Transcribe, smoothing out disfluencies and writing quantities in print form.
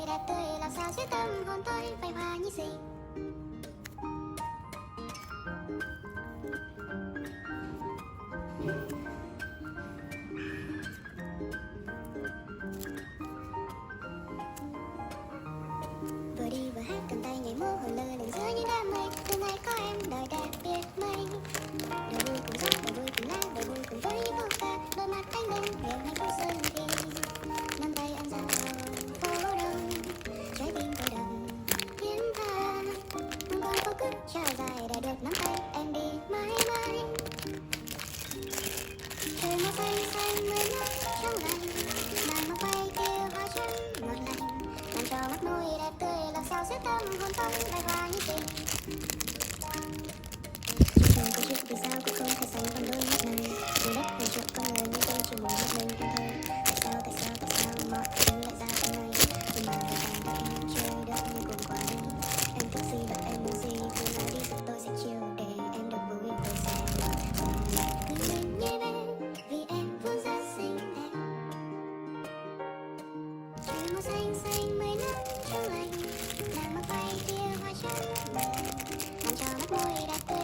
đẹp tươi làm sao giết tâm hồn tôi vây hoa như gì. Vừa đi vừa hát cầm tay nhảy múa hồi lơ lửng giữa những đám mây. Từ ngày có em đời đẹp biết mấy. Đời vui cùng gió, đời vui cùng lá, đời vui cùng với phố ca. Đôi mắt anh lên niềm hạnh phúc dâng đi. Nắm tay anh ra phố đông, trái tim tôi đập hiến tha. Một con phố cứ trải dài để được nắm tay em đi mãi mãi. Trời màu xanh xanh mây nước trong lành, nàng mong bay kia hoa trắng ngọt lành, làm cho mắt môi đẹp tươi làm sao giết tâm hồn tôi bay hoa như tình. Trong từng câu chuyện vì sao cũng không thể sánh bằng đôi mắt này. Trời đất hàng triệu con người nhưng tôi chỉ muốn một mình em thôi. Tại sao mọi thứ lại ra thế này? Nhưng mà về càng đẹp chơi đất như cuồng quay. Em thích gì đợi em muốn gì cứ nói đi rồi tôi sẽ chiều để em được vui tôi sẽ người mình như bé vì em vốn rất xinh đẹp. Trời màu xanh xanh mây nước trong lành, nàng mặc bay kia hoa trắng làm cho mắt môi đẹp tươi